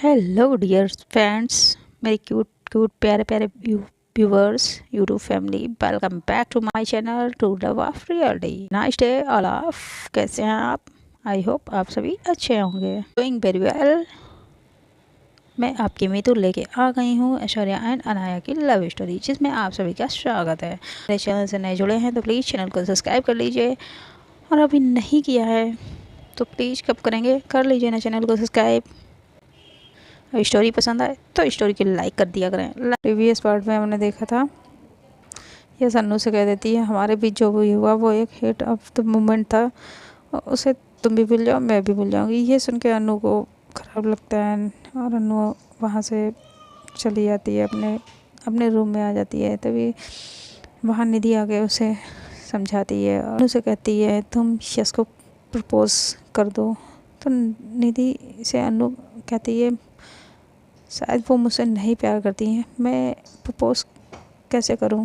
Hello dear friends, मेरे cute cute प्यारे प्यारे viewers, YouTube family, welcome back to my channel to love of reality. Nice day all of. कैसे हैं आप? I hope आप सभी अच्छे होंगे। Doing very well. मैं आपकी मीतू लेके आ गई हूँ ऐश्वर्या एंड अनाया की लव स्टोरी, जिसमें आप सभी का स्वागत है। मेरे चैनल से नए जुड़े हैं तो प्लीज़ चैनल को सब्सक्राइब कर लीजिए, और अभी नहीं किया है तो प्लीज़ कब करेंगे, कर लीजिए ना चैनल को सब्सक्राइब। स्टोरी पसंद आए तो स्टोरी को लाइक कर दिया करें। प्रीवियस पार्ट में हमने देखा था, यह सन्नू से कह देती है हमारे बीच जो भी हुआ वो एक हिट ऑफ द मोमेंट था, उसे तुम भी भूल जाओ मैं भी भूल जाऊंगी। ये सुन के अनु को ख़राब लगता है और अनु वहाँ से चली जाती है, अपने अपने रूम में आ जाती है। तभी वहाँ निधि आके उसे समझाती है और उसे कहती है तुम यश को प्रपोज कर दो। तो निधि से अनु कहती है शायद वो मुझसे नहीं प्यार करती हैं, मैं प्रपोज कैसे करूं।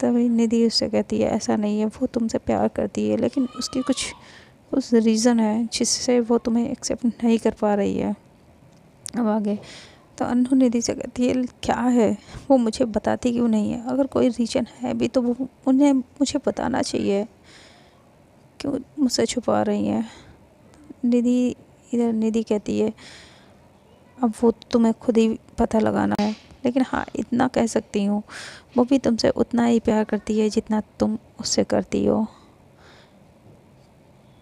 तभी निधि उससे कहती है ऐसा नहीं है, वो तुमसे प्यार करती है लेकिन उसकी कुछ रीज़न है जिससे वो तुम्हें एक्सेप्ट नहीं कर पा रही है। अब आगे तो अनु निधि से कहती है क्या है, वो मुझे बताती क्यों नहीं है? अगर कोई रीज़न है भी तो वो उन्हें मुझे बताना चाहिए, क्यों मुझसे छुपा रही है? निधि कहती है अब वो तुम्हें खुद ही पता लगाना है, लेकिन हाँ इतना कह सकती हूँ वो भी तुमसे उतना ही प्यार करती है जितना तुम उससे करती हो।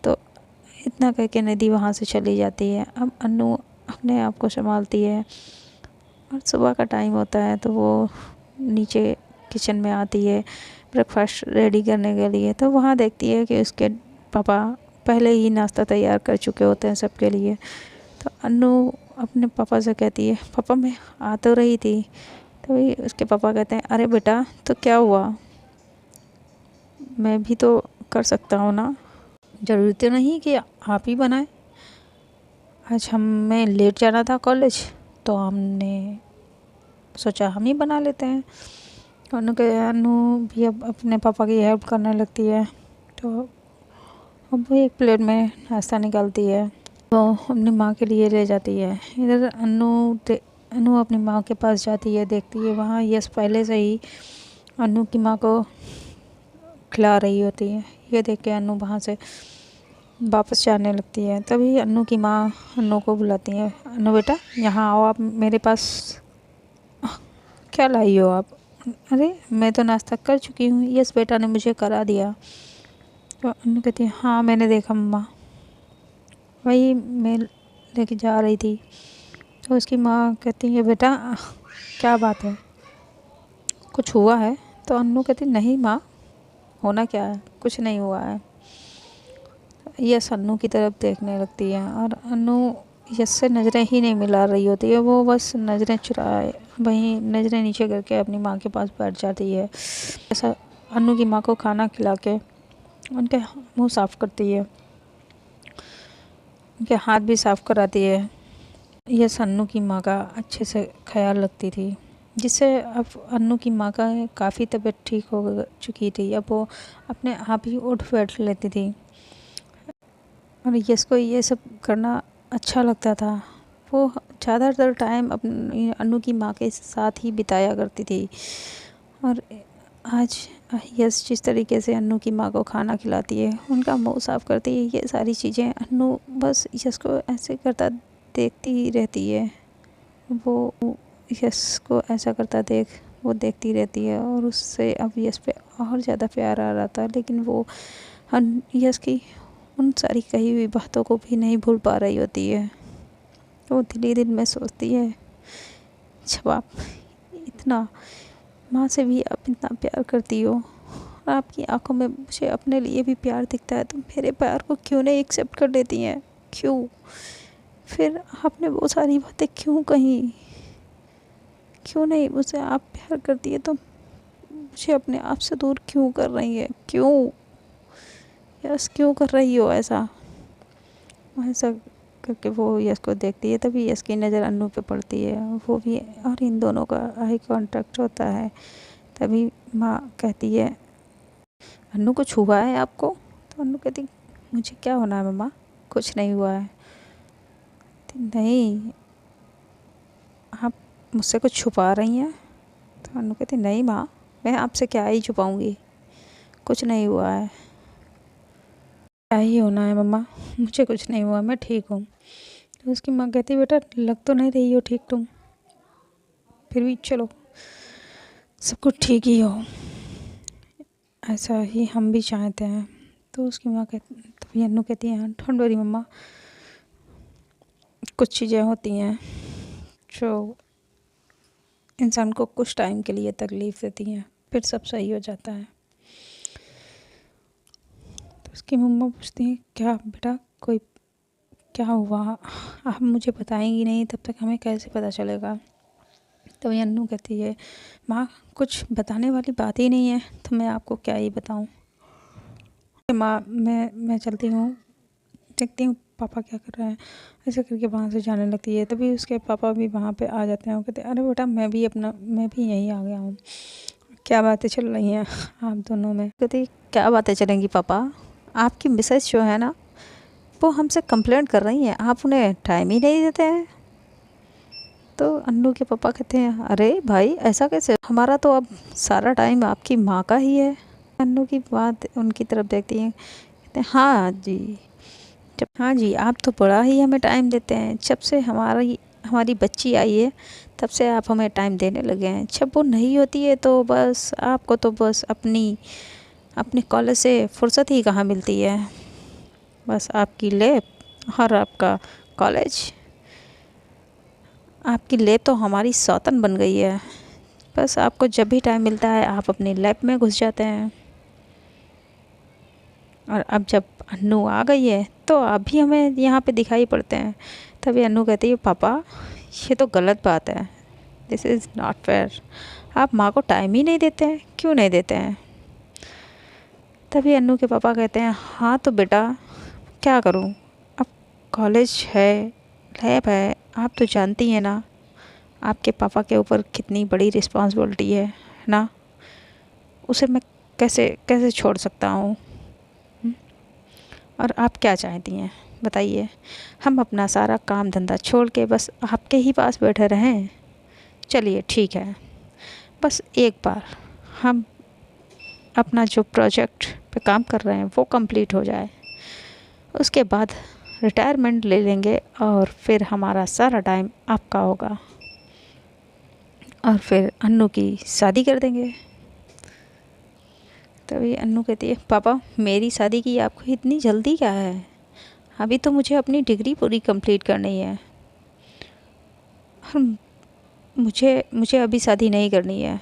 तो इतना कह के निधि वहाँ से चली जाती है। अब अनु अपने आप को संभालती है और सुबह का टाइम होता है तो वो नीचे किचन में आती है ब्रेकफास्ट रेडी करने के लिए। तो वहाँ देखती है कि उसके पापा पहले ही नाश्ता तैयार कर चुके होते हैं सबके लिए। तो अनु अपने पापा से कहती है पापा मैं आ तो रही थी। तभी उसके पापा कहते हैं अरे बेटा तो क्या हुआ, मैं भी तो कर सकता हूँ ना, ज़रूरी तो नहीं कि आप ही बनाए। आज हमें लेट जाना था कॉलेज तो हमने सोचा हम ही बना लेते हैं। अनु भी अब अपने पापा की हेल्प करने लगती है। तो अब वो एक प्लेट में नाश्ता निकालती है तो अपनी माँ के लिए ले जाती है। इधर अनु अपनी माँ के पास जाती है, देखती है वहाँ यश पहले से ही अनु की माँ को खिला रही होती है। ये देख के अनु वहाँ से वापस जाने लगती है। तभी अनु की माँ अनु को बुलाती है, अनु बेटा यहाँ आओ, आप मेरे पास क्या लाई हो आप? अरे मैं तो नाश्ता कर चुकी हूँ, यस बेटा ने मुझे करा दिया। तो अनु कहती है हाँ मैंने देखा मम्मा, वही मैं लेके जा रही थी। तो उसकी माँ कहती है बेटा क्या बात है, कुछ हुआ है? तो अनु कहती नहीं माँ, होना क्या है, कुछ नहीं हुआ है। यस अनु की तरफ देखने लगती है और अनु यस से नज़रें ही नहीं मिला रही होती है, वो बस नज़रें चुराए वहीं नज़रें नीचे करके अपनी माँ के पास बैठ जाती है। ऐसा अनु की माँ को खाना खिला के उनके मुंह साफ़ करती है, उनके हाथ भी साफ़ कराती है। यस अनु की माँ का अच्छे से ख्याल रखती थी, जिससे अब अनु की माँ का काफ़ी तबीयत ठीक हो चुकी थी। अब वो अपने आप ही उठ बैठ लेती थी और यश को ये सब करना अच्छा लगता था। वो ज़्यादातर टाइम अपनी अनु की माँ के साथ ही बिताया करती थी। और आज यश जिस तरीके से अनु की माँ को खाना खिलाती है, उनका मुंह साफ़ करती है, ये सारी चीज़ें अनु बस यश को ऐसे करता देखती ही रहती है। वो यश को ऐसा करता वो देखती रहती है और उससे अब यश पे और ज़्यादा प्यार आ रहा था। लेकिन वो यश की उन सारी कही हुई बातों को भी नहीं भूल पा रही होती है। वो दिल ही दिल में सोचती है जब आप इतना माँ से भी आप इतना प्यार करती हो और आपकी आंखों में मुझे अपने लिए भी प्यार दिखता है, तो मेरे प्यार को क्यों नहीं एक्सेप्ट कर लेती हैं? क्यों फिर आपने वो सारी बातें क्यों कही? क्यों नहीं मुझसे आप प्यार करती है तो मुझे अपने आप से दूर क्यों कर रही है? क्यों यस क्यों कर रही हो ऐसा? ऐसा करके वो यश को देखती है। तभी यश की नज़र अनु पे पड़ती है, वो भी, और इन दोनों का आई कांटेक्ट होता है। तभी माँ कहती है अनु कुछ हुआ है आपको? तो अनु कहती मुझे क्या होना है मम्मा, कुछ नहीं हुआ है। कहती नहीं, आप मुझसे कुछ छुपा रही हैं। तो अनु कहती नहीं माँ, मैं आपसे क्या ही छुपाऊंगी, कुछ नहीं हुआ है। क्या ही होना है मम्मा, मुझे कुछ नहीं हुआ, मैं ठीक हूँ। तो उसकी माँ कहती बेटा लग तो नहीं रही हो ठीक तुम, फिर भी चलो सब कुछ ठीक ही हो, ऐसा ही हम भी चाहते हैं। तो उसकी माँ कहती, तो फिर अनु कहती है डोंट वरी मम्मा, कुछ चीज़ें होती हैं जो इंसान को कुछ टाइम के लिए तकलीफ़ देती हैं, फिर सब सही हो जाता है। तो उसकी मम्मा पूछती हैं क्या बेटा, कोई क्या हुआ, आप मुझे बताएंगी नहीं तब तक हमें कैसे पता चलेगा। तो ये अन्नू कहती है माँ कुछ बताने वाली बात ही नहीं है, तो मैं आपको क्या ही बताऊँ। माँ मैं चलती हूँ, देखती हूँ पापा क्या कर रहे हैं, ऐसे करके वहाँ से जाने लगती है। तभी उसके पापा भी वहाँ पे आ जाते हैं। वो कहते हैं अरे बेटा मैं भी यहीं आ गया हूँ, क्या बातें चल रही हैं आप दोनों में। कहती क्या बातें चलेंगी पापा, आपकी मिसेज जो है ना वो हमसे कंप्लेंट कर रही हैं, आप उन्हें टाइम ही नहीं देते हैं। तो अन्नू के पापा कहते हैं अरे भाई ऐसा कैसे, हमारा तो अब सारा टाइम आपकी माँ का ही है। अन्नू की बात उनकी तरफ देखती हैं, कहते हैं हाँ जी, जब हाँ जी आप तो बड़ा ही हमें टाइम देते हैं, जब से हमारी बच्ची आई है तब से आप हमें टाइम देने लगे हैं। जब वो नहीं होती है तो बस आपको तो बस अपने कॉलेज से फुर्सत ही कहाँ मिलती है, बस आपकी लैब और आपका कॉलेज। आपकी लैब तो हमारी सौतन बन गई है, बस आपको जब भी टाइम मिलता है आप अपनी लैब में घुस जाते हैं। और अब जब अन्नू आ गई है तो आप भी हमें यहाँ पे दिखाई पड़ते हैं। तभी अन्नू कहती है पापा ये तो गलत बात है, दिस इज़ नॉट फेयर, आप माँ को टाइम ही नहीं देते हैं, क्यों नहीं देते हैं। तभी अन्नू के पापा कहते हैं हाँ तो बेटा क्या करूँ, अब कॉलेज है, लैब है, आप तो जानती हैं ना आपके पापा के ऊपर कितनी बड़ी रिस्पॉन्सिबिलिटी है ना, उसे मैं कैसे कैसे छोड़ सकता हूँ। और आप क्या चाहती हैं बताइए, हम अपना सारा काम धंधा छोड़ के बस आपके ही पास बैठे रहें। चलिए ठीक है, बस एक बार हम अपना जो प्रोजेक्ट पे काम कर रहे हैं वो कंप्लीट हो जाए, उसके बाद रिटायरमेंट ले लेंगे और फिर हमारा सारा टाइम आपका होगा और फिर अन्नू की शादी कर देंगे। तभी अन्नू कहती है पापा मेरी शादी की आपको इतनी जल्दी क्या है, अभी तो मुझे अपनी डिग्री पूरी कंप्लीट करनी है और मुझे अभी शादी नहीं करनी है।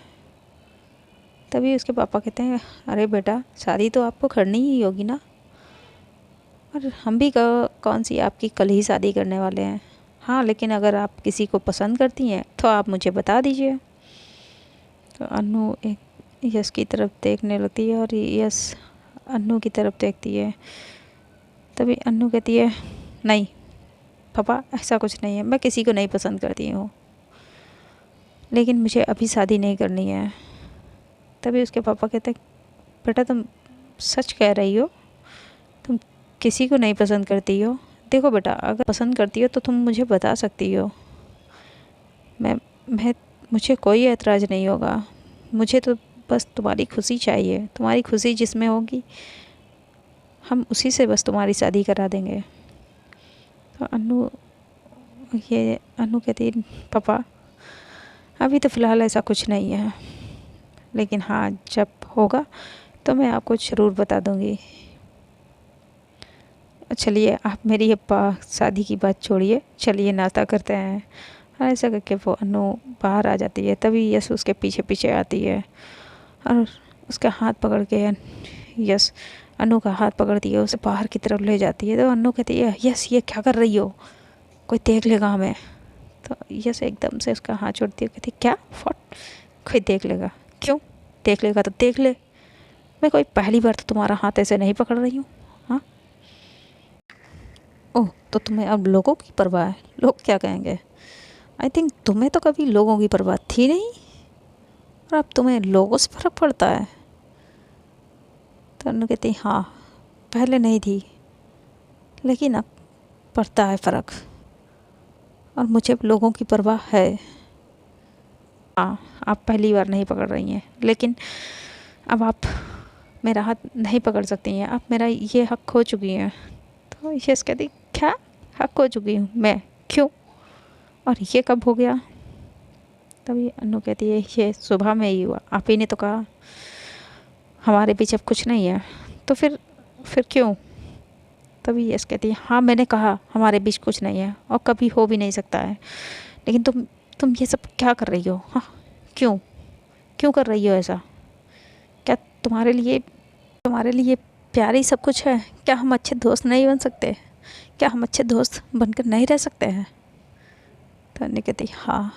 तभी उसके पापा कहते हैं अरे बेटा शादी तो आपको करनी ही होगी ना, और हम भी कौन सी आपकी कल ही शादी करने वाले हैं। हाँ लेकिन अगर आप किसी को पसंद करती हैं तो आप मुझे बता दीजिए। तो अन्नू एक यश की तरफ देखने लगती है और यश अन्नू की तरफ देखती है। तभी अन्नू कहती है नहीं पापा ऐसा कुछ नहीं है, मैं किसी को नहीं पसंद करती हूँ, लेकिन मुझे अभी शादी नहीं करनी है। तभी उसके पापा कहते बेटा तुम सच कह रही हो, तुम किसी को नहीं पसंद करती हो। देखो बेटा अगर पसंद करती हो तो तुम मुझे बता सकती हो, मैं मुझे कोई एतराज़ नहीं होगा, मुझे तो बस तुम्हारी खुशी चाहिए, तुम्हारी खुशी जिसमें होगी हम उसी से बस तुम्हारी शादी करा देंगे। तो अन्नू कहती पापा अभी तो फ़िलहाल ऐसा कुछ नहीं है, लेकिन हाँ जब होगा तो मैं आपको ज़रूर बता दूँगी। चलिए आप मेरी अप्पा शादी की बात छोड़िए, चलिए नाश्ता करते हैं। और ऐसा करके वो अन्नू बाहर आ जाती है। तभी यश उसके पीछे पीछे आती है और उसका हाथ पकड़ के यश अन्नू का हाथ पकड़ती है, उसे बाहर की तरफ ले जाती है। तो अन्नू कहती है यश ये क्या कर रही हो, कोई देख लेगा हमें। तो यश एकदम से उसका हाथ छोड़ती है, कहती क्या फट, कोई देख लेगा, क्यों देख लेगा तो देख ले, मैं कोई पहली बार तो तुम्हारा हाथ ऐसे नहीं पकड़ रही हूँ। हाँ ओह तो तुम्हें अब लोगों की परवाह है, लोग क्या कहेंगे। आई थिंक तुम्हें तो कभी लोगों की परवाह थी नहीं और अब तुम्हें लोगों से फ़र्क पड़ता है। तो अन्नू कहती हाँ पहले नहीं थी, लेकिन अब पड़ता है फ़र्क। और मुझे लोगों की परवाह है। हाँ, आप पहली बार नहीं पकड़ रही हैं, लेकिन अब आप मेरा हाथ नहीं पकड़ सकती हैं। आप मेरा ये हक खो चुकी हैं। तो यस कहती, क्या हक खो चुकी हूँ मैं? क्यों? और ये कब हो गया? तभी अनु कहती है, ये सुबह में ही हुआ। आप ही ने तो कहा हमारे बीच अब कुछ नहीं है, तो फिर क्यों? तभी यस कहती है, हाँ मैंने कहा हमारे बीच कुछ नहीं है और कभी हो भी नहीं सकता है, लेकिन तुम ये सब क्या कर रही हो? हाँ, क्यों क्यों कर रही हो ऐसा? क्या तुम्हारे लिए प्यार ही सब कुछ है? क्या हम अच्छे दोस्त नहीं बन सकते? क्या हम अच्छे दोस्त बनकर नहीं रह सकते हैं? तो अन्य कहती, हाँ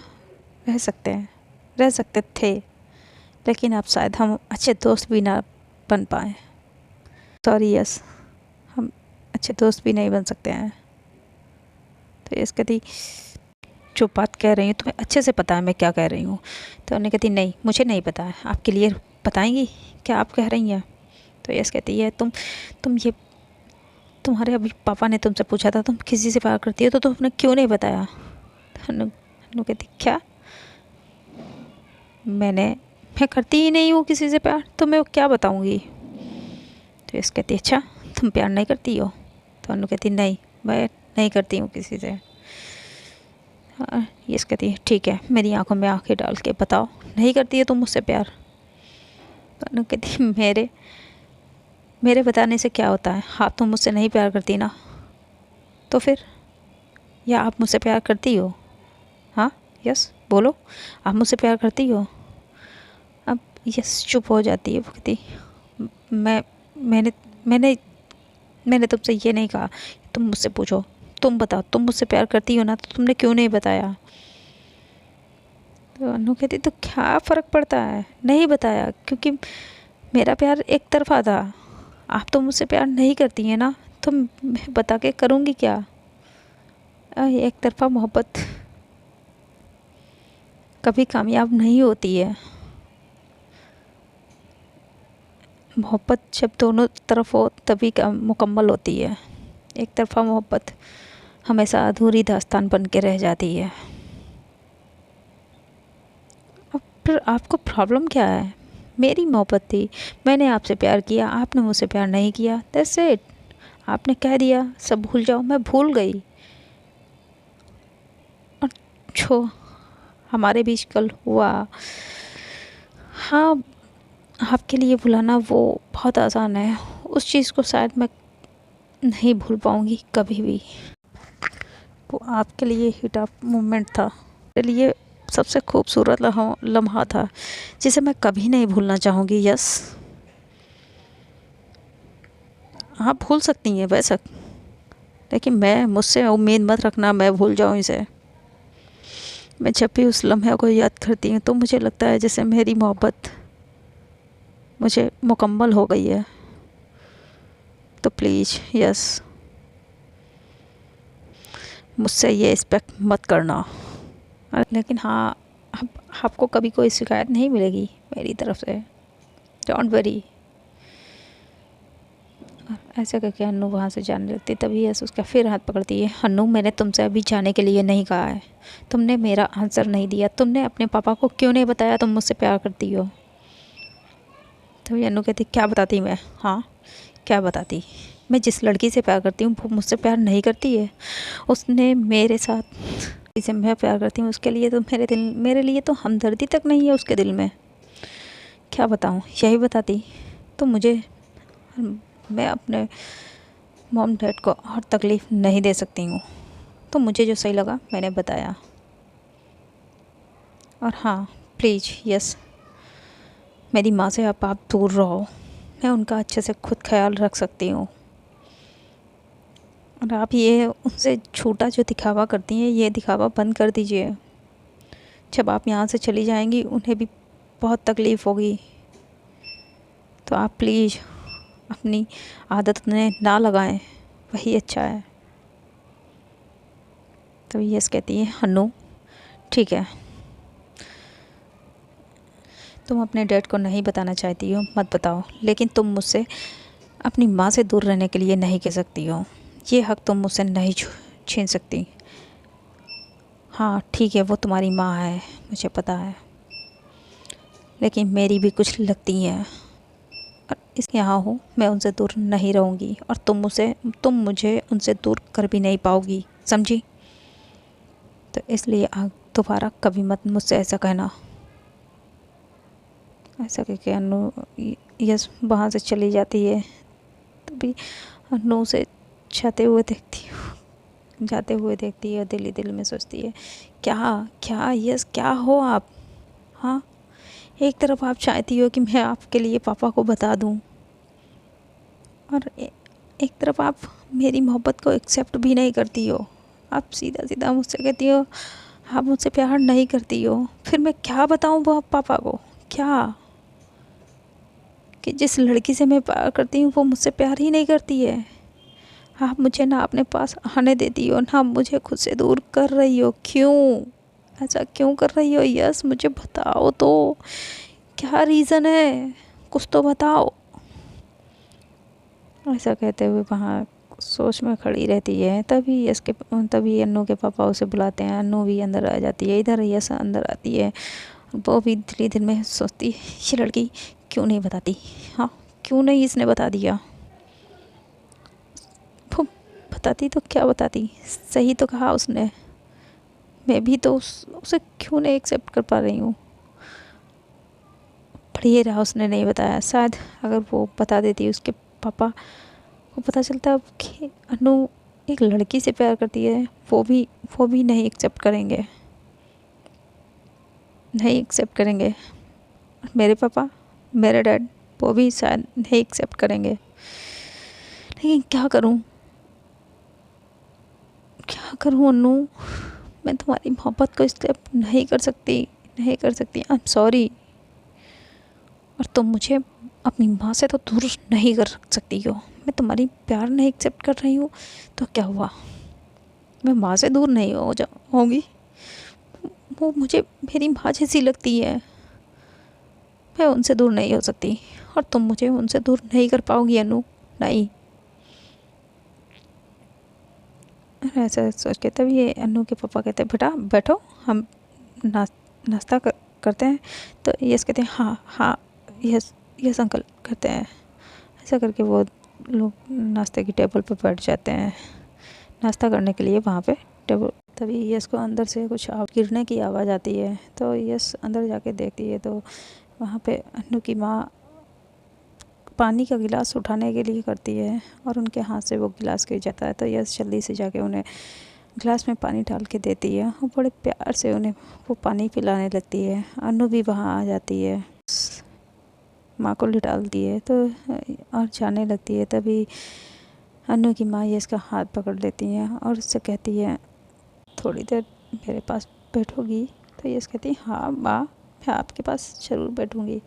रह सकते हैं, रह सकते थे, लेकिन अब शायद हम अच्छे दोस्त भी ना बन पाए। सॉरी यस, हम अच्छे दोस्त भी नहीं बन सकते हैं। तो यस कहती, जो बात कह रही हूँ तुम्हें अच्छे से पता है मैं क्या कह रही हूँ। तो उन्हें कहती, नहीं मुझे नहीं पता है, आप क्लियर बताएंगी क्या आप कह रही हैं? तो यस कहती है, तुम ये तुम्हारे अभी पापा ने तुमसे पूछा था तुम किसी से प्यार करती हो, तो तुमने क्यों नहीं बताया? तो अनु कहती, क्या मैं करती ही नहीं हूँ किसी से प्यार, तो मैं क्या बताऊँगी? तो यस कहती, अच्छा तुम प्यार नहीं करती हो? तो अनु कहती, नहीं मैं नहीं करती हूँ किसी से। यस कहती है, ठीक है मेरी आंखों में आंखें डाल के बताओ, नहीं करती है तुम मुझसे प्यार? तो अनु कहती, मेरे बताने से क्या होता है? हाँ तुम मुझसे नहीं प्यार करती ना, तो फिर या आप मुझसे प्यार करती हो? हाँ यस बोलो, आप मुझसे प्यार करती हो? अब यस चुप हो जाती है। वो कहती, मैं मैंने मैंने मैंने तुमसे ये नहीं कहा, तुम मुझसे पूछो, तुम बताओ तुम मुझसे प्यार करती हो ना, तो तुमने क्यों नहीं बताया? तो अनु कहती, तो क्या फ़र्क पड़ता है नहीं बताया, क्योंकि मेरा प्यार एक तरफा था। आप तो मुझसे प्यार नहीं करती हैं ना, तो मैं बता के करूँगी क्या? एक तरफा मोहब्बत कभी कामयाब नहीं होती है। मोहब्बत जब दोनों तरफ हो तभी मुकम्मल होती है। एक तरफा मोहब्बत हमेशा अधूरी दास्तान बन के रह जाती है। अब फिर आपको प्रॉब्लम क्या है? मेरी मोहब्बत थी, मैंने आपसे प्यार किया, आपने मुझसे प्यार नहीं किया, दैट्स इट। आपने कह दिया सब भूल जाओ, मैं भूल गई। और जो हमारे बीच कल हुआ, हाँ आपके लिए भुलाना वो बहुत आसान है, उस चीज़ को शायद मैं नहीं भूल पाऊँगी कभी भी। वो आपके लिए हिट ऑफ मोमेंट था, मेरे लिए सबसे खूबसूरत लम्हा था, जिसे मैं कभी नहीं भूलना चाहूँगी। यस आप भूल सकती हैं बेशक, लेकिन मुझसे उम्मीद मत रखना मैं भूल जाऊँ इसे। मैं जब भी उस लम्हे को याद करती हूँ तो मुझे लगता है जैसे मेरी मोहब्बत मुझे मुकम्मल हो गई है। तो प्लीज़ यस मुझसे ये एक्सपेक्ट मत करना। लेकिन हाँ, आपको कभी कोई शिकायत नहीं मिलेगी मेरी तरफ से, डोंट वरी। ऐसे करके अन्नू वहाँ से जाने लगती, तभी यस उसका फिर हाथ पकड़ती है। अन्नू मैंने तुमसे अभी जाने के लिए नहीं कहा है, तुमने मेरा आंसर नहीं दिया, तुमने अपने पापा को क्यों नहीं बताया तुम मुझसे प्यार करती हो? तभी अन्नू कहती, क्या बताती मैं? हाँ क्या बताती? मैं जिस लड़की से प्यार करती हूँ वो मुझसे प्यार नहीं करती है, उसने मेरे साथ, जिसे मैं प्यार करती हूँ उसके लिए तो मेरे लिए तो हमदर्दी तक नहीं है उसके दिल में। क्या बताऊँ, यही बताती तो मैं अपने मॉम डैड को और तकलीफ़ नहीं दे सकती हूँ। तो मुझे जो सही लगा मैंने बताया। और हाँ प्लीज़ यस मेरी माँ से आप दूर रहो, मैं उनका अच्छे से खुद ख्याल रख सकती हूँ। और आप ये उनसे झूठा जो दिखावा करती हैं ये दिखावा बंद कर दीजिए। जब आप यहाँ से चली जाएंगी उन्हें भी बहुत तकलीफ़ होगी, तो आप प्लीज़ अपनी आदत उन्हें ना लगाएं, वही अच्छा है। तो यस कहती है, अन्नू ठीक है तुम अपने डैड को नहीं बताना चाहती हो मत बताओ, लेकिन तुम मुझसे अपनी माँ से दूर रहने के लिए नहीं कह सकती हो। ये हक तुम मुझसे नहीं छीन सकती। हाँ ठीक है, वो तुम्हारी माँ है, मुझे पता है, लेकिन मेरी भी कुछ लगती हैं। और इस यहाँ हूँ, मैं उनसे दूर नहीं रहूँगी, और तुम मुझे उनसे दूर कर भी नहीं पाओगी, समझी? तो इसलिए दोबारा कभी मत मुझसे ऐसा कहना। ऐसा कह के अनु यस वहाँ से चली जाती है। तभी अनु उसे जाते हुए देखती है, दिल ही दिल में सोचती है, क्या क्या यस क्या हो आप? हाँ, एक तरफ आप चाहती हो कि मैं आपके लिए पापा को बता दूं, और एक तरफ आप मेरी मोहब्बत को एक्सेप्ट भी नहीं करती हो। आप सीधा सीधा मुझसे कहती हो आप मुझसे प्यार नहीं करती हो। फिर मैं क्या बताऊं वो पापा को, क्या कि जिस लड़की से मैं प्यार करती हूँ वो मुझसे प्यार ही नहीं करती है। आप मुझे ना अपने पास आने देती हो, ना मुझे खुद से दूर कर रही हो। क्यों, ऐसा क्यों कर रही हो? यस मुझे बताओ तो, क्या रीज़न है, कुछ तो बताओ। ऐसा कहते हुए वहाँ सोच में खड़ी रहती है। तभी अन्नू के पापा उसे बुलाते हैं। अन्नू भी अंदर आ जाती है, इधर यस अंदर आती है। वो भी धीरे धीरे में सोचती है, ये लड़की क्यों नहीं बताती, हाँ क्यों नहीं इसने बता दिया। वो बताती तो क्या बताती, सही तो कहा उसने, मैं भी तो उसे क्यों नहीं एक्सेप्ट कर पा रही हूँ। पर ये रहा, उसने नहीं बताया। शायद अगर वो बता देती उसके पापा को पता चलता कि अनु एक लड़की से प्यार करती है, वो भी नहीं एक्सेप्ट करेंगे, नहीं एक्सेप्ट करेंगे। मेरे पापा, मेरे डैड, वो भी शायद नहीं एक्सेप्ट करेंगे। लेकिन क्या करूँ अनु, मैं तुम्हारी मोहब्बत को एक्सेप्ट नहीं कर सकती, नहीं कर सकती। I am sorry. और तुम मुझे अपनी माँ से तो दूर नहीं कर सकती हो। मैं तुम्हारी प्यार नहीं एक्सेप्ट कर रही हूँ तो क्या हुआ, मैं माँ से दूर नहीं होगी। वो मुझे मेरी माँ जैसी लगती है, मैं उनसे दूर नहीं हो सकती, और तुम मुझे उनसे दूर नहीं कर पाओगी अनु, नहीं। और ऐसा सोच के तब ये अनु के पापा कहते हैं, बेटा बैठो, हम नाश्ता करते हैं। तो यस कहते हैं, हाँ हाँ यस यस अंकल कहते हैं। ऐसा करके वो लोग नाश्ते की टेबल पर बैठ जाते हैं, नाश्ता करने के लिए वहाँ पे टेबल। तभी यस को अंदर से कुछ गिरने की आवाज़ आती है। तो यस अंदर जाके देखती है तो वहाँ पे अनु की माँ पानी का गिलास उठाने के लिए करती है, और उनके हाथ से वो गिलास गिर जाता है। तो यस जल्दी से जाके उन्हें गिलास में पानी डाल के देती है, और बड़े प्यार से उन्हें वो पानी पिलाने लगती है। अनु भी वहाँ आ जाती है, माँ को लिटालती है तो और जाने लगती है। तभी अनु की माँ यस का हाथ पकड़ लेती है और उससे कहती है, थोड़ी देर मेरे पास बैठोगी? तो यस कहती है, हाँ माँ मैं आपके पास ज़रूर बैठूँगी।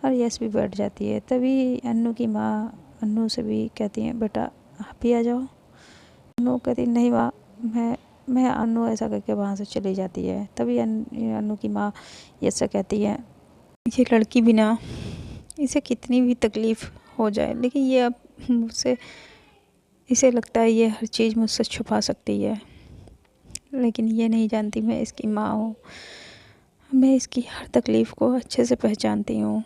और यस भी बैठ जाती है। तभी अनु की माँ अनु से भी कहती है, बेटा आप भी आ जाओ। अनु कहती नहीं माँ, मैं अनु ऐसा करके वहाँ से चली जाती है। तभी अनु की माँ यस से कहती है, ये लड़की भी ना, इसे कितनी भी तकलीफ़ हो जाए, लेकिन ये अब मुझसे, इसे लगता है ये हर चीज़ मुझसे छुपा सकती है, लेकिन ये नहीं जानती मैं इसकी माँ हूँ। मैं इसकी हर तकलीफ़ को अच्छे से पहचानती हूँ।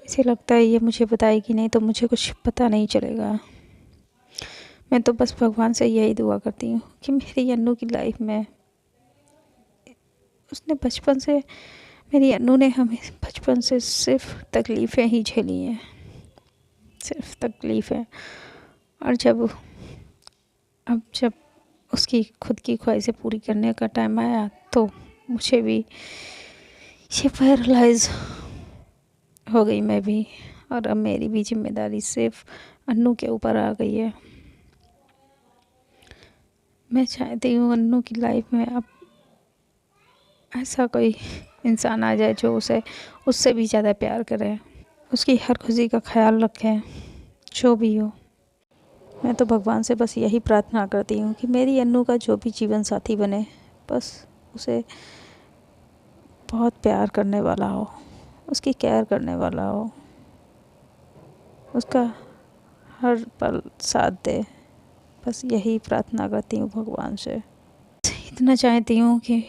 इसे लगता है ये मुझे बताएगी नहीं तो मुझे कुछ पता नहीं चलेगा। मैं तो बस भगवान से यही दुआ करती हूँ कि मेरी अनु की लाइफ में, उसने बचपन से, मेरी अनु ने हमें बचपन से सिर्फ तकलीफ़ें ही झेली हैं, सिर्फ तकलीफ़ें। और जब उसकी खुद की ख्वाहिशें पूरी करने का टाइम आया तो मुझे भी ये पैरालाइज हो गई, मैं भी। और अब मेरी भी जिम्मेदारी सिर्फ अन्नू के ऊपर आ गई है। मैं चाहती हूँ अन्नू की लाइफ में अब ऐसा कोई इंसान आ जाए जो उससे भी ज़्यादा प्यार करे, उसकी हर खुशी का ख्याल रखे, जो भी हो। मैं तो भगवान से बस यही प्रार्थना करती हूँ कि मेरी अन्नू का जो भी जीवन साथी बने, बस उसे बहुत प्यार करने वाला हो, उसकी केयर करने वाला हो, उसका हर पल साथ दे। बस यही प्रार्थना करती हूँ भगवान से। इतना चाहती हूँ कि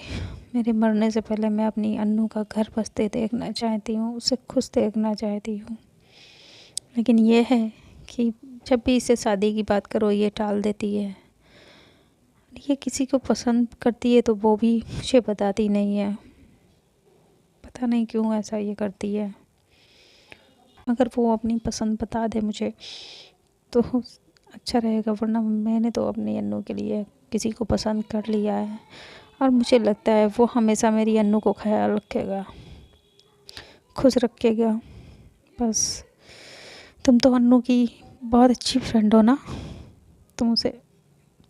मेरे मरने से पहले मैं अपनी अन्नू का घर बसते देखना चाहती हूँ, उसे खुश देखना चाहती हूँ। लेकिन ये है कि जब भी इसे शादी की बात करो ये टाल देती है। ये किसी को पसंद करती है तो वो भी मुझे बताती नहीं है, पता नहीं क्यों ऐसा ये करती है। अगर वो अपनी पसंद बता दे मुझे तो अच्छा रहेगा, वरना मैंने तो अपनी अन्नू के लिए किसी को पसंद कर लिया है और मुझे लगता है वो हमेशा मेरी अन्नू को ख्याल रखेगा, खुश रखेगा। बस तुम तो अन्नू की बहुत अच्छी फ्रेंड हो ना, तुम उसे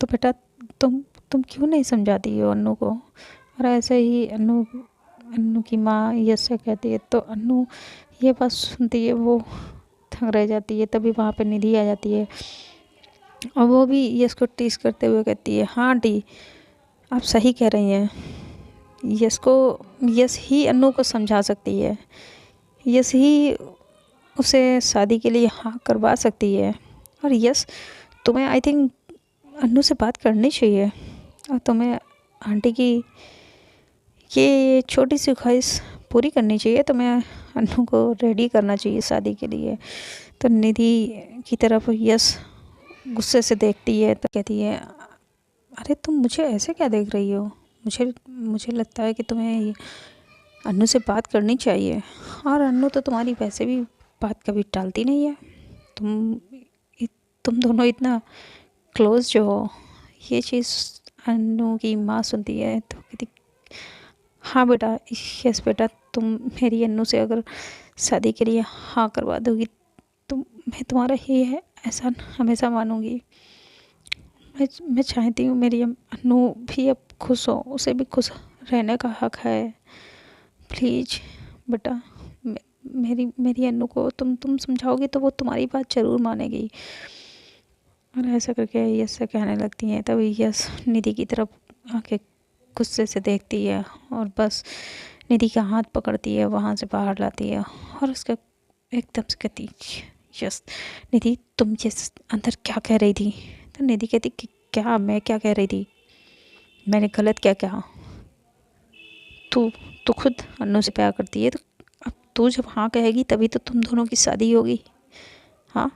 तो बेटा तुम क्यों नहीं समझाती हो अन्नू को। और ऐसे ही अन्नू की माँ यश से कहती है तो अन्नू ये बात सुनती है, वो थक रह जाती है। तभी वहाँ पे निधि आ जाती है और वो भी यश को टीस करते हुए कहती है, हाँ आंटी आप सही कह रही हैं, यश ही अन्नू को समझा सकती है, यश ही उसे शादी के लिए हाँ करवा सकती है। और यश तुम्हें आई थिंक अन्नू से बात करनी चाहिए और तुम्हें आंटी की ये छोटी सी ख्वाहिश पूरी करनी चाहिए, तुम्हें अन्नू को रेडी करना चाहिए शादी के लिए। तो निधि की तरफ यश गुस्से से देखती है तो कहती है, अरे तुम मुझे ऐसे क्या देख रही हो, मुझे लगता है कि तुम्हें अन्नू से बात करनी चाहिए। और अन्नू तो तुम्हारी वैसे भी बात कभी टालती नहीं है, तुम दोनों इतना क्लोज जो हो। ये चीज़ अन्नू की माँ सुनती है तो कहती, हाँ बेटा, यस बेटा, तुम मेरी अन्नू से अगर शादी के लिए हाँ करवा दोगी तो मैं तुम्हारा ही है ऐसा हमेशा मानूंगी। मैं चाहती हूँ मेरी अन्नू भी अब खुश हो, उसे भी खुश रहने का हक है। प्लीज़ बेटा, मेरी अन्नू को तुम समझाओगी तो वो तुम्हारी बात ज़रूर मानेगी। और ऐसा करके यश से कहने लगती हैं। तभी यश निधि की तरफ आके गुस्से से देखती है और बस निधि का हाथ पकड़ती है, वहाँ से बाहर लाती है और उसका एकदम से कहती, यस निधि तुम ये अंदर क्या कह रही थी। तो निधि कहती कि क्या, मैं क्या कह रही थी, मैंने गलत क्या कहा। तू खुद अन्नू से प्यार करती है तो अब तू जब हाँ कहेगी तभी तो तुम दोनों की शादी होगी। हाँ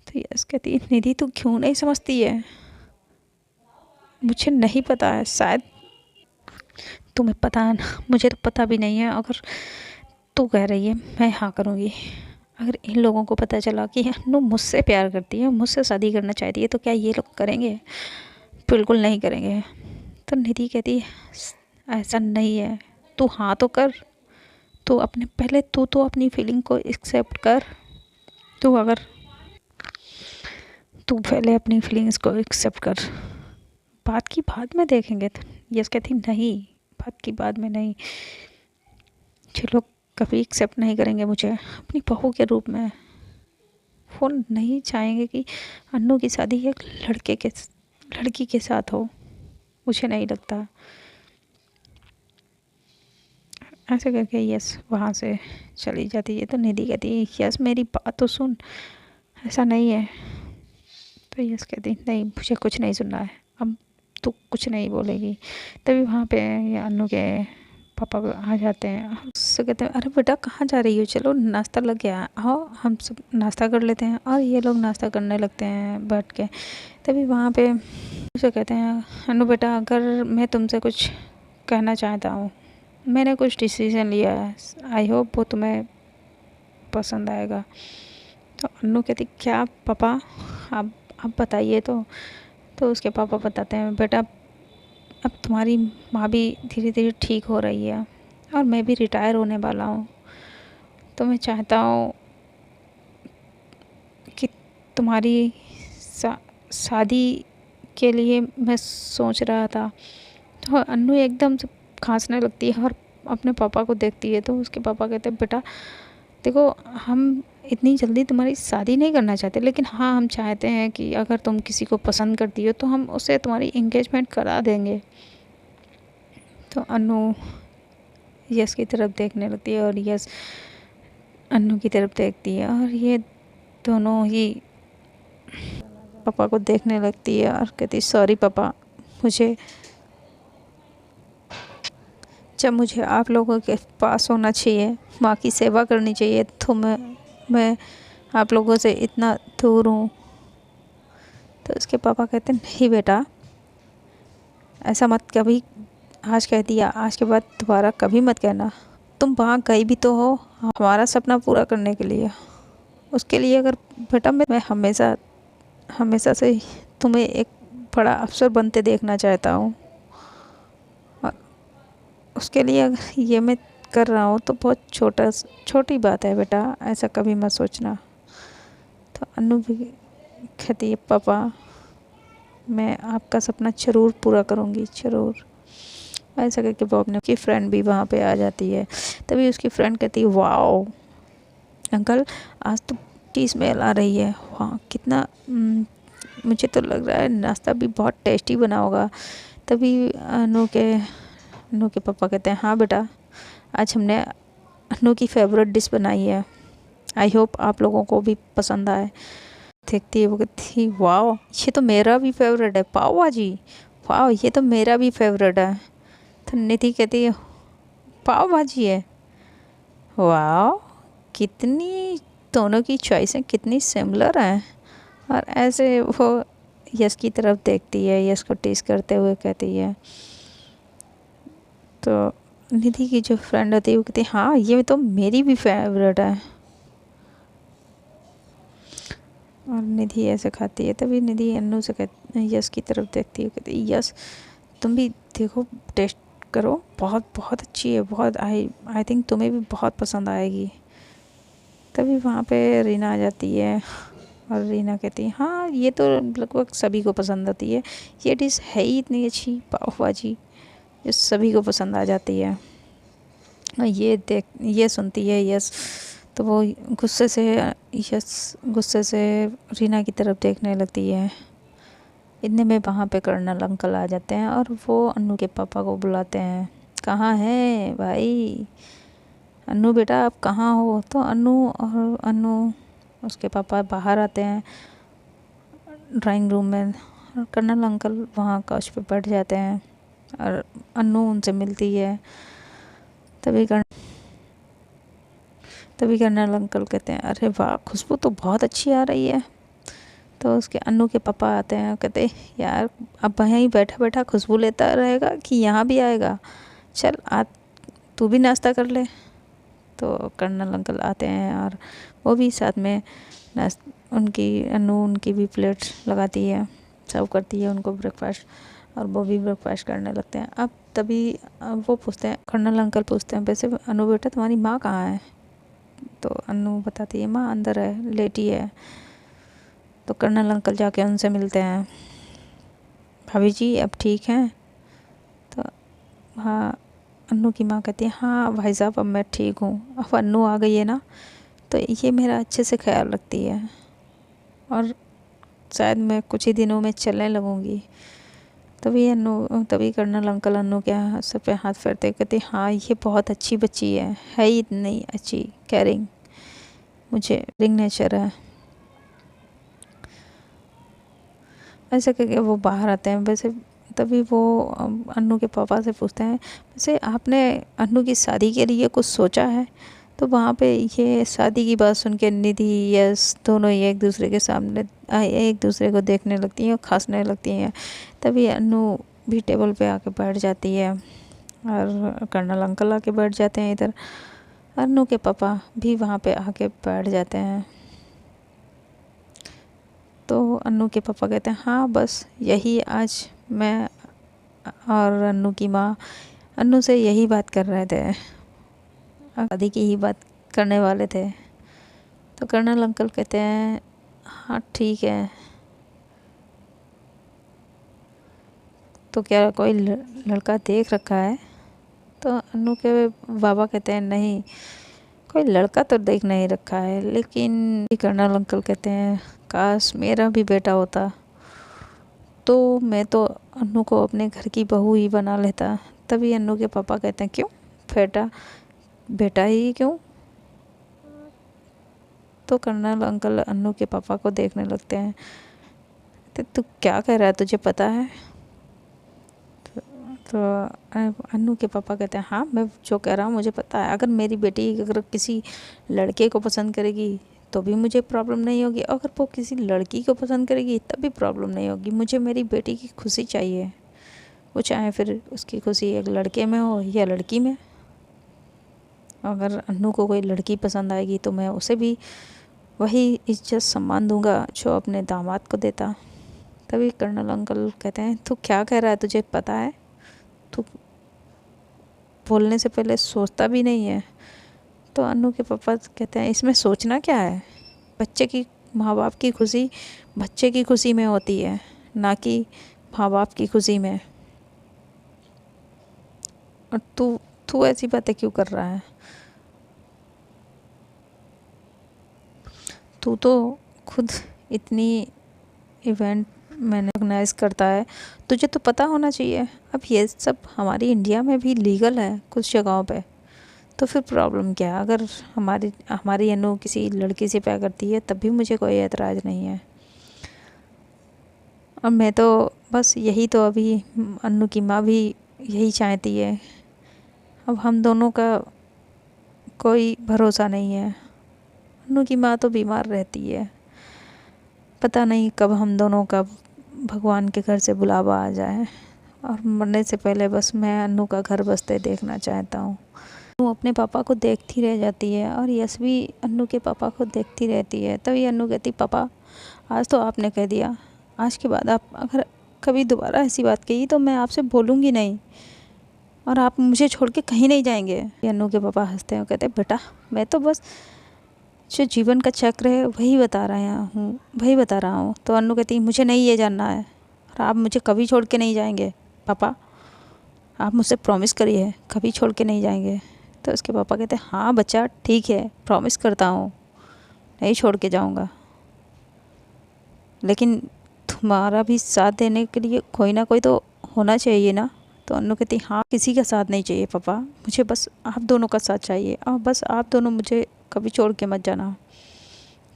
तो यस कहती, निधि तू क्यों नहीं समझती है, मुझे नहीं पता है, शायद तुम्हें पता है ना, मुझे तो पता भी नहीं है। अगर तू कह रही है मैं हाँ करूँगी, अगर इन लोगों को पता चला कि अन्नू मुझसे प्यार करती है, मुझसे शादी करना चाहती है तो क्या ये लोग करेंगे, बिल्कुल नहीं करेंगे। तो निधि कहती ऐसा नहीं है, तू हाँ तो कर, तू अपने पहले तू तो अपनी फीलिंग को एक्सेप्ट कर। अगर तू पहले अपनी फीलिंग्स को एक्सेप्ट कर, बात की बाद में देखेंगे। तो यस कहती नहीं, बात की बाद में नहीं, जो लोग कभी एक्सेप्ट नहीं करेंगे मुझे अपनी बहू के रूप में, वो नहीं चाहेंगे कि अन्नू की शादी एक लड़की के साथ हो, मुझे नहीं लगता। ऐसे करके यस वहाँ से चली जाती है। तो निधि कहती है, यस मेरी बात तो सुन, ऐसा नहीं है। तो यस कहती नहीं, मुझे कुछ नहीं सुनना है, अब तू कुछ नहीं बोलेगी। तभी वहाँ पे ये अन्नू के पापा आ जाते हैं, उससे कहते हैं, अरे बेटा कहाँ जा रही हो, चलो नाश्ता लग गया, आओ हम सब नाश्ता कर लेते हैं। और ये लोग नाश्ता करने लगते हैं बैठ के। तभी वहाँ पे उसे कहते हैं, अन्नू बेटा अगर मैं तुमसे कुछ कहना चाहता हूँ, मैंने कुछ डिसीज़न लिया है, आई होप वो तुम्हें पसंद आएगा। तो अन्नू कहती, क्या पापा, आप बताइए। तो उसके पापा बताते हैं, बेटा अब तुम्हारी माँ भी धीरे धीरे ठीक हो रही है और मैं भी रिटायर होने वाला हूँ, तो मैं चाहता हूँ कि तुम्हारी शादी के लिए मैं सोच रहा था। तो अन्नू एकदम से खांसने लगती है और अपने पापा को देखती है। तो उसके पापा कहते हैं, बेटा देखो हम इतनी जल्दी तुम्हारी शादी नहीं करना चाहते, लेकिन हाँ हम चाहते हैं कि अगर तुम किसी को पसंद करती हो तो हम उसे तुम्हारी एंगेजमेंट करा देंगे। तो अन्नू यश की तरफ देखने लगती है और यश अन्नू की तरफ देखती है और ये दोनों ही पापा को देखने लगती है और कहती सॉरी पापा, जब मुझे आप लोगों के पास होना चाहिए, माँ की सेवा करनी चाहिए, तो मैं आप लोगों से इतना दूर हूँ। तो उसके पापा कहते नहीं बेटा, ऐसा मत कभी, आज कह दिया, आज के बाद दोबारा कभी मत कहना। तुम वहाँ गई भी तो हो हमारा सपना पूरा करने के लिए, उसके लिए अगर बेटा मैं हमेशा हमेशा से तुम्हें एक बड़ा अफसर बनते देखना चाहता हूँ, और उसके लिए अगर ये मैं कर रहा हूँ तो बहुत छोटी बात है बेटा, ऐसा कभी मत सोचना। तो अनु भी कहती है पापा, मैं आपका सपना ज़रूर पूरा करूँगी, ज़रूर। ऐसा करके वो अपने की फ्रेंड भी वहाँ पे आ जाती है। तभी उसकी फ्रेंड कहती है वाओ अंकल, आज तो टी स्मेल आ रही है, वाह कितना मुझे तो लग रहा है नाश्ता भी बहुत टेस्टी बना होगा। तभी अनु के पापा कहते हैं हाँ बेटा, आज हमने अनु की फेवरेट डिश बनाई है, आई होप आप लोगों को भी पसंद आए। देखती है वो कहती वाह, ये तो मेरा भी फेवरेट है, पाव भाजी, वाह ये तो मेरा भी फेवरेट है। तो निधि कहती है पाव भाजी है, वाह कितनी, दोनों की चॉइसें कितनी सिमिलर हैं। और ऐसे वो यश की तरफ देखती है, यश को टेस्ट करते हुए कहती है। तो निधि की जो फ्रेंड होती है वो कहती है हाँ ये तो मेरी भी फेवरेट है। और निधि ऐसे खाती है। तभी निधि अन्नू से यश की तरफ देखती है, कहती है यश तुम भी देखो, टेस्ट करो, बहुत बहुत अच्छी है, बहुत आई थिंक तुम्हें भी बहुत पसंद आएगी। तभी वहाँ पे रीना आ जाती है और रीना कहती है हाँ ये तो लगभग सभी को पसंद आती है, ये डिश है ही इतनी अच्छी पाव भाजी, ये सभी को पसंद आ जाती है। और ये सुनती है यश, तो वो गुस्से से रीना की तरफ देखने लगती है। इतने में वहाँ पे कर्नल अंकल आ जाते हैं और वो अन्नू के पापा को बुलाते हैं। कहाँ है भाई, अन्नू बेटा आप कहाँ हो? तो अन्नू उसके पापा बाहर आते हैं ड्राइंग रूम में, और कर्नल अंकल वहाँ काउच पे बैठ जाते हैं और अन्नू उनसे मिलती है। तभी कर्नल अंकल कहते हैं अरे वाह खुशबू तो बहुत अच्छी आ रही है। तो उसके अन्नू के पापा आते हैं, कहते यार अब वहीं बैठा बैठा खुशबू लेता रहेगा कि यहाँ भी आएगा, चल आज तू भी नाश्ता कर ले। तो कर्नल अंकल आते हैं और वो भी साथ में उनकी भी प्लेट लगाती है, सर्व करती है उनको ब्रेकफास्ट, और वो भी ब्रेकफास्ट करने लगते हैं। अब वो पूछते हैं, कर्नल अंकल पूछते हैं वैसे अनु बेटा तुम्हारी माँ कहाँ है? तो अनु बताती है माँ अंदर है, लेटी है। तो कर्नल अंकल जाके उनसे मिलते हैं, भाभी जी अब ठीक हैं? तो हाँ, अन्नू की माँ कहती है हाँ भाई साहब अब मैं ठीक हूँ, अब अन्नू आ गई है ना तो ये मेरा अच्छे से ख्याल रखती है, और शायद मैं कुछ ही दिनों में चलने लगूँगी। तभी कर्नल अंकल अन्नू के सर पे हाथ फेरते कहते हाँ ये बहुत अच्छी बच्ची है ही इतनी अच्छी, केयरिंग, मुझे रिंग नेचर है। ऐसे करके वो बाहर आते हैं। वैसे तभी वो अन्नू के पापा से पूछते हैं वैसे आपने अन्नू की शादी के लिए कुछ सोचा है? तो वहाँ पे ये शादी की बात सुन के निधि यश दोनों ही एक दूसरे के सामने एक दूसरे को देखने लगती हैं और खांसने लगती हैं। तभी अन्नू भी टेबल पे आके बैठ जाती है और कर्नल अंकल आके बैठ जाते हैं इधर, अन्नू के पापा भी वहाँ पे आके बैठ जाते हैं। तो अन्नू के पापा कहते हैं हाँ बस यही आज मैं और अन्नू की माँ अन्नू से यही बात कर रहे थे, शादी की ही बात करने वाले थे। तो कर्नल अंकल कहते हैं हाँ ठीक है, तो क्या कोई लड़का देख रखा है? तो अन्नू के बाबा कहते हैं नहीं, कोई लड़का तो देख नहीं रखा है, लेकिन कर्नल अंकल कहते हैं काश मेरा भी बेटा होता तो मैं तो अन्नू को अपने घर की बहू ही बना लेता। तभी अन्नू के पापा कहते हैं क्यों बेटा ही क्यों? तो कर्नल अंकल अन्नू के पापा को देखने लगते हैं। तू क्या कह रहा है, तुझे पता है? तो अन्नू के पापा कहते हैं हाँ, मैं जो कह रहा हूँ मुझे पता है। अगर मेरी बेटी अगर किसी लड़के को पसंद करेगी तो भी मुझे प्रॉब्लम नहीं होगी, अगर वो किसी लड़की को पसंद करेगी तब भी प्रॉब्लम नहीं होगी। मुझे मेरी बेटी की खुशी चाहिए, वो चाहे फिर उसकी खुशी एक लड़के में हो या लड़की में। अगर अन्नू को कोई लड़की पसंद आएगी तो मैं उसे भी वही इज्जत सम्मान दूंगा जो अपने दामाद को देता। तभी कर्नल अंकल कहते हैं तू क्या कह रहा है, तुझे पता है? तू बोलने से पहले सोचता भी नहीं है। तो अन्नू के पापा कहते हैं इसमें सोचना क्या है? बच्चे की, माँ बाप की खुशी बच्चे की खुशी में होती है, ना कि माँ बाप की खुशी में। और तू तू ऐसी बातें क्यों कर रहा है? तू तो खुद इतनी इवेंट मैंने ऑर्गेनाइज करता है, तुझे तो पता होना चाहिए। अब ये सब हमारी इंडिया में भी लीगल है कुछ जगहों पे, तो फिर प्रॉब्लम क्या है? अगर हमारी हमारी अनु किसी लड़की से प्यार करती है तब भी मुझे कोई एतराज़ नहीं है। और मैं तो बस यही तो अभी अन्नू की माँ भी यही चाहती है। अब हम दोनों का कोई भरोसा नहीं है। अन्नू की माँ तो बीमार रहती है, पता नहीं कब हम दोनों का भगवान के घर से बुलावा आ जाए। और मरने से पहले बस मैं अन्नू का घर बसते देखना चाहता हूँ। अन्नू अपने पापा को देखती रह जाती है और यश भी अन्नू के पापा को देखती रहती है। तभी अन्नू कहती पापा आज तो आपने कह दिया, आज के बाद आप अगर कभी दोबारा ऐसी बात कही तो मैं आपसे बोलूँगी नहीं और आप मुझे छोड़ के कहीं नहीं जाएंगे। अन्नू के पापा हंसते हैं और कहते हैं बेटा मैं तो बस जो जीवन का चक्र है वही बता रहा हूँ। तो अन्नू कहती मुझे नहीं ये जानना है और आप मुझे कभी छोड़ के नहीं जाएंगे पापा, आप मुझसे प्रॉमिस करिए कभी छोड़ के नहीं जाएंगे। तो उसके पापा कहते हैं हाँ बच्चा ठीक है, प्रॉमिस करता हूँ नहीं छोड़ के जाऊँगा, लेकिन तुम्हारा भी साथ देने के लिए कोई ना कोई तो होना चाहिए ना। तो अन्नू कहती हाँ किसी का साथ नहीं चाहिए पापा, मुझे बस आप दोनों का साथ चाहिए और बस आप दोनों मुझे कभी छोड़ के मत जाना।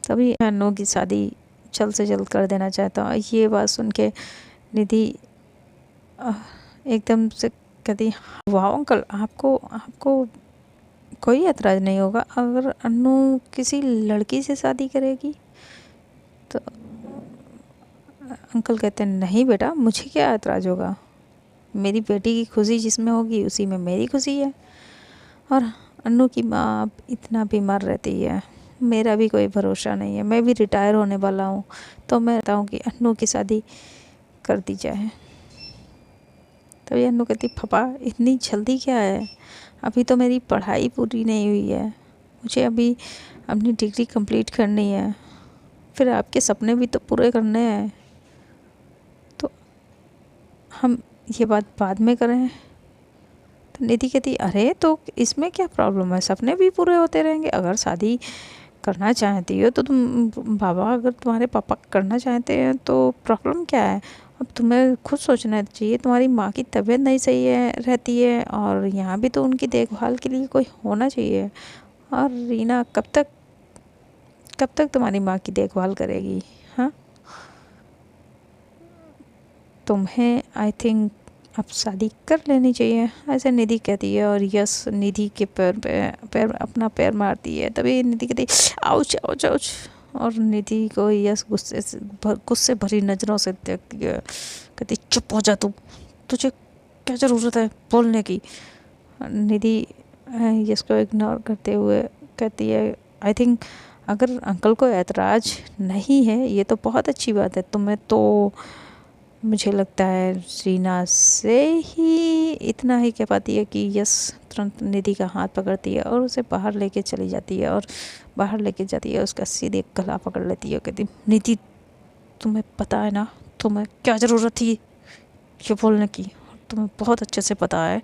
तभी अन्नू की शादी जल्द से जल्द कर देना चाहता हूँ। ये बात सुन के निधि एकदम से कहती वाह अंकल, आपको आपको कोई एतराज़ नहीं होगा अगर अन्नू किसी लड़की से शादी करेगी? तो अंकल कहते हैं नहीं बेटा मुझे क्या एतराज़ होगा, मेरी बेटी की खुशी जिसमें होगी उसी में मेरी खुशी है। और अन्नू की माँ अब इतना बीमार रहती है, मेरा भी कोई भरोसा नहीं है। मैं भी रिटायर होने वाला हूँ, तो मैं कहता हूँ कि अन्नू की शादी कर दी जाए। तो ये अन्नू कहती पापा इतनी जल्दी क्या है, अभी तो मेरी पढ़ाई पूरी नहीं हुई है, मुझे अभी अपनी डिग्री कंप्लीट करनी है, फिर आपके सपने भी तो पूरे करने हैं, तो हम ये बात बाद में करें। तो निधि कहती अरे तो इसमें क्या प्रॉब्लम है, सपने भी पूरे होते रहेंगे। अगर शादी करना चाहती हो तो तुम बाबा, अगर तुम्हारे पापा करना चाहते हैं तो प्रॉब्लम क्या है? अब तुम्हें खुद सोचना चाहिए, तुम्हारी माँ की तबीयत नहीं सही है रहती है और यहाँ भी तो उनकी देखभाल के लिए कोई होना चाहिए। और रीना कब तक तुम्हारी माँ की देखभाल करेगी? हाँ, तुम्हें आई थिंक अब शादी कर लेनी चाहिए, ऐसे निधि कहती है। और यस निधि के पैर अपना पैर मारती है। तभी निधि कहती आउच आउच आउच, और निधि को यस गुस्से भरी नज़रों से देखती है, कहती चुप हो जा तू, तुझे क्या ज़रूरत है बोलने की? निधि यस को इग्नोर करते हुए कहती है आई थिंक अगर अंकल को ऐतराज़ नहीं है ये तो बहुत अच्छी बात है। तुम्हें तो मुझे लगता है रीना से ही इतना ही कह पाती है कि यस तुरंत निधि का हाथ पकड़ती है और उसे बाहर लेके चली जाती है। और बाहर लेके जाती है उसका सीधे गला पकड़ लेती है, कहती निधि तुम्हें पता है ना तुम्हें क्या ज़रूरत थी ये बोलने की, तुम्हें बहुत अच्छे से पता है,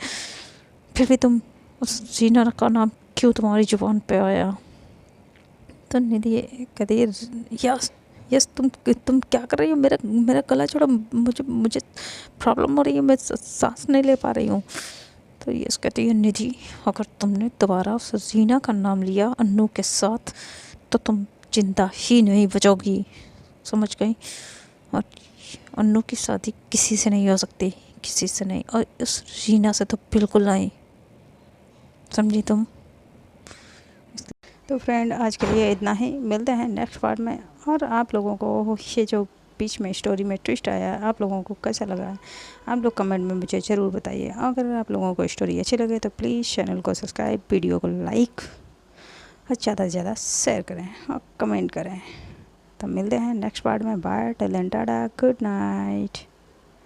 फिर भी तुम उस रीना का नाम क्यों तुम्हारी जुबान पे आया? तो निधि कहती है यस यस तुम क्या कर रही हो, मेरा गला छोड़ो, मुझे प्रॉब्लम हो रही है, मैं सांस नहीं ले पा रही हूँ। तो यस कहती है निधि अगर तुमने दोबारा उस रीना का नाम लिया अन्नू के साथ तो तुम जिंदा ही नहीं बचोगी, समझ गई? और अन्नू की शादी किसी से नहीं हो सकती, किसी से नहीं, और उस रीना से तो बिल्कुल नहीं, समझी तुम। तो फ्रेंड आज के लिए इतना ही, मिलते हैं नेक्स्ट पार्ट में। और आप लोगों को ये जो बीच में स्टोरी में ट्विस्ट आया आप लोगों को कैसा लगा, आप लोग कमेंट में मुझे ज़रूर बताइए। अगर आप लोगों को स्टोरी अच्छी लगे तो प्लीज़ चैनल को सब्सक्राइब, वीडियो को लाइक और ज़्यादा से ज़्यादा शेयर करें और कमेंट करें। तो मिलते हैं नेक्स्ट पार्ट में। Bye, till then tata, good night.